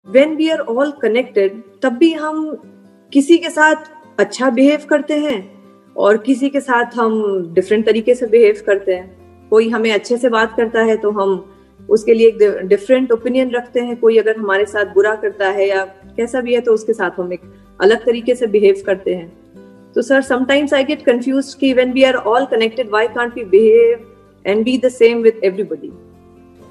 When we are all connected, तब भी हम किसी के साथ अच्छा बिहेव करते हैं और किसी के साथ हम डिफरेंट तरीके से बिहेव करते हैं। कोई हमें अच्छे से बात करता है तो हम उसके लिए एक डिफरेंट ओपिनियन रखते हैं, कोई अगर हमारे साथ बुरा करता है या कैसा भी है तो उसके साथ हम एक अलग तरीके से बिहेव करते हैं। तो sir, sometimes I get confused कि when we are all connected, why can't we behave and be the same with everybody?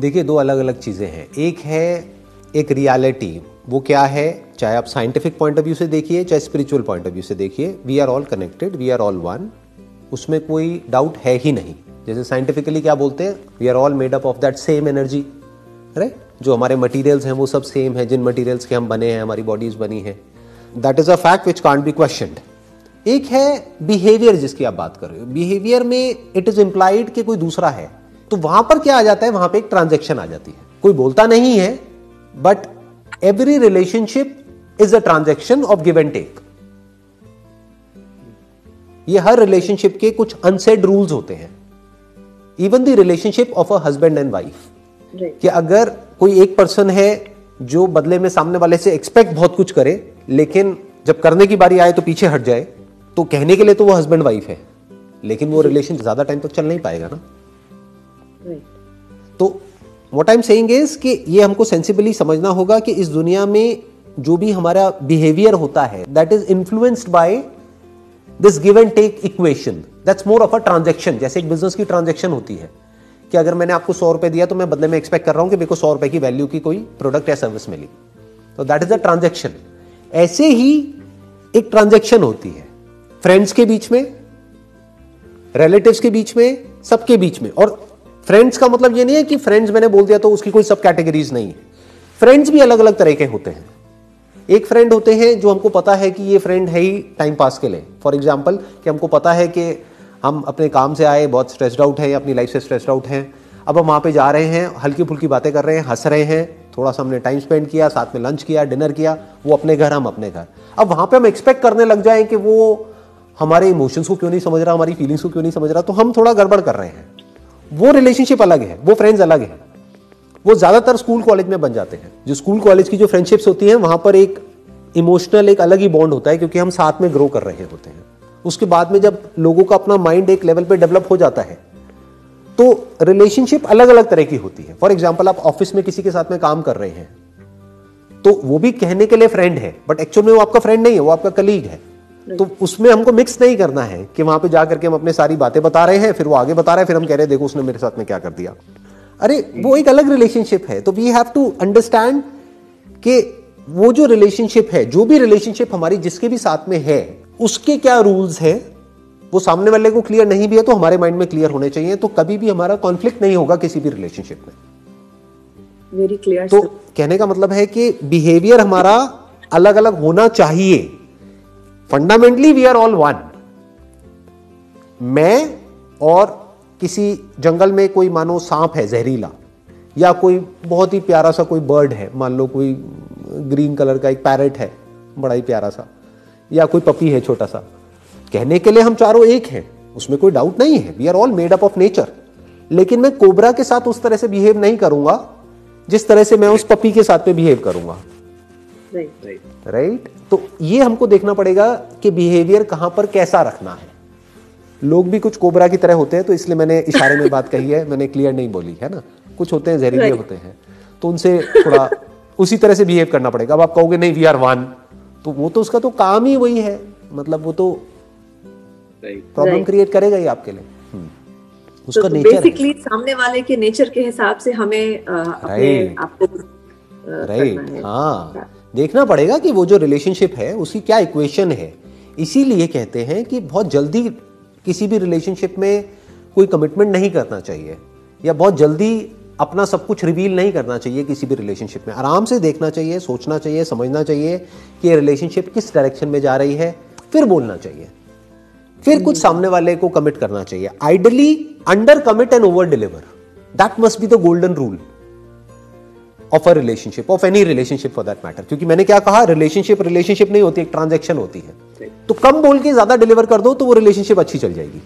देखिए, दो अलग अलग चीजें हैं। एक है एक रियलिटी, वो क्या है, चाहे आप साइंटिफिक पॉइंट ऑफ व्यू से देखिए चाहे स्पिरिचुअल पॉइंट ऑफ व्यू से देखिए, we are all connected, we are all one, उसमें कोई डाउट है ही नहीं। जैसे साइंटिफिकली क्या बोलते हैं, we are all made up of that same energy, right? जो हमारे मटेरियल्स हैं वो सब सेम है, जिन मटेरियल्स के हम बने हैं, हमारी बॉडीज बनी है, that is a fact which can't be questioned. एक है बिहेवियर जिसकी आप बात कर रहे हो। बिहेवियर में इट इज इम्प्लाइड कि कोई दूसरा है, तो वहां पर क्या आ जाता है, वहां पे एक ट्रांजैक्शन आ जाती है। कोई बोलता नहीं है, but every relationship is a transaction of give and take. ये हर रिलेशनशिप के कुछ अनसेड रूल्स होते हैं। Even the relationship of a husband and wife, कि अगर कोई एक पर्सन है जो बदले में सामने वाले से एक्सपेक्ट बहुत कुछ करे, लेकिन जब करने की बारी आए तो पीछे हट जाए, तो कहने के लिए तो वो हस्बैंड वाइफ है, लेकिन वो रिलेशन ज्यादा टाइम तक चल नहीं पाएगा ना। तो what I am saying is कि ये हमको सेंसिबली समझना होगा कि इस दुनिया में जो भी हमारा बिहेवियर होता है, that is influenced by this give and take equation, that's more of a transaction. जैसे एक बिजनेस की ट्रांजैक्शन होती है कि अगर मैंने आपको 100 रुपए दिया तो मैं बदले में एक्सपेक्ट कर रहा हूं कि मेरे को 100 रुपए की वैल्यू की कोई प्रोडक्ट या सर्विस मिली, तो दैट इज अ ट्रांजैक्शन। ऐसे ही एक ट्रांजैक्शन होती है फ्रेंड्स के बीच में, रिलेटिव्स के बीच में, सबके बीच में। और फ्रेंड्स का मतलब ये नहीं है कि फ्रेंड्स मैंने बोल दिया तो उसकी कोई सब कैटेगरीज नहीं है। फ्रेंड्स भी अलग अलग तरह के होते हैं। एक फ्रेंड होते हैं जो हमको पता है कि ये फ्रेंड है ही टाइम पास के लिए। फॉर एग्जाम्पल, कि हमको पता है कि हम अपने काम से आए, बहुत स्ट्रेस्ड आउट है, अपनी लाइफ से स्ट्रेस्ड आउट हैं, अब हम वहाँ पे जा रहे हैं, हल्की फुल्की बातें कर रहे हैं, हंस रहे हैं, थोड़ा सा हमने टाइम स्पेंड किया, साथ में लंच किया, डिनर किया, वो अपने घर, हम अपने घर। अब वहाँ पे हम एक्सपेक्ट करने लग जाए कि वो हमारे इमोशंस को क्यों नहीं समझ रहा, हमारी फीलिंग्स को क्यों नहीं समझ रहा, तो हम थोड़ा गड़बड़ कर रहे हैं। वो रिलेशनशिप अलग है, वो फ्रेंड्स अलग है। वो ज्यादातर स्कूल कॉलेज में बन जाते हैं। जो स्कूल कॉलेज की जो फ्रेंडशिप्स होती हैं, वहां पर एक इमोशनल एक अलग ही बॉन्ड होता है, क्योंकि हम साथ में ग्रो कर रहे होते हैं। उसके बाद में जब लोगों का अपना माइंड एक लेवल पे डेवलप हो जाता है, तो रिलेशनशिप अलग अलग तरह की होती है। फॉर एग्जाम्पल, आप ऑफिस में किसी के साथ में काम कर रहे हैं, तो वो भी कहने के लिए फ्रेंड है, बट एक्चुअल में वो आपका फ्रेंड नहीं है, वो आपका कलीग है। तो उसमें हमको मिक्स नहीं करना है कि वहां पे जाकर के हम अपने सारी बातें बता रहे हैं, फिर वो आगे बता रहे हैं, फिर हम कह रहे हैं देखो उसने मेरे साथ में क्या कर दिया। अरे वो एक अलग रिलेशनशिप है। तो वी हैव टू अंडरस्टैंड कि वो जो रिलेशनशिप है, जो भी रिलेशनशिप हमारी जिसके भी साथ में है, उसके क्या रूल्स हैं, वो सामने वाले को क्लियर नहीं भी है तो हमारे माइंड में क्लियर होने चाहिए। तो कभी भी हमारा कॉन्फ्लिक्ट नहीं होगा किसी भी रिलेशनशिप में। Very clear. तो कहने का मतलब है कि बिहेवियर हमारा अलग अलग होना चाहिए। Fundamentally we are all one. मैं और किसी जंगल में कोई मानो सांप है जहरीला, या कोई बहुत ही प्यारा सा कोई बर्ड है, मान लो कोई ग्रीन कलर का एक पैरेट है बड़ा ही प्यारा सा, या कोई पपी है छोटा सा, कहने के लिए हम चारों एक हैं, उसमें कोई डाउट नहीं है। We are all made up of nature. लेकिन मैं कोबरा के साथ उस तरह से बिहेव नहीं करूंगा जिस तरह से मैं उस पपी के साथ में बिहेव करूंगा। राइट। तो ये हमको देखना पड़ेगा कि बिहेवियर कहां पर कैसा रखना है। लोग भी कुछ कोबरा की तरह होते हैं, तो इसलिए मैंने इशारे में बात कही है, मैंने क्लियर नहीं बोली है ना। कुछ होते हैं जहरीले होते हैं, तो उनसे थोड़ा उसी तरह से बिहेव करना पड़ेगा। अब आप कहोगे नहीं वी आर वन, तो वो तो उसका तो काम ही वही है, मतलब वो तो प्रॉब्लम क्रिएट करेगा ही आपके लिए। उसका नेचर बेसिकली सामने वाले के नेचर के हिसाब से हमें अपने आप को राइट, हाँ, देखना पड़ेगा कि वो जो रिलेशनशिप है उसकी क्या इक्वेशन है। इसीलिए कहते हैं कि बहुत जल्दी किसी भी रिलेशनशिप में कोई कमिटमेंट नहीं करना चाहिए, या बहुत जल्दी अपना सब कुछ रिवील नहीं करना चाहिए किसी भी रिलेशनशिप में। आराम से देखना चाहिए, सोचना चाहिए, समझना चाहिए कि ये रिलेशनशिप किस डायरेक्शन में जा रही है, फिर बोलना चाहिए, फिर कुछ सामने वाले को कमिट करना चाहिए। Ideally under commit and over deliver, that must be the golden rule of a relationship, of any relationship for that matter. क्योंकि मैंने क्या कहा, रिलेशनशिप नहीं होती, एक ट्रांजैक्शन होती है। तो कम बोल के ज्यादा डिलीवर कर दो तो वो रिलेशनशिप अच्छी चल जाएगी।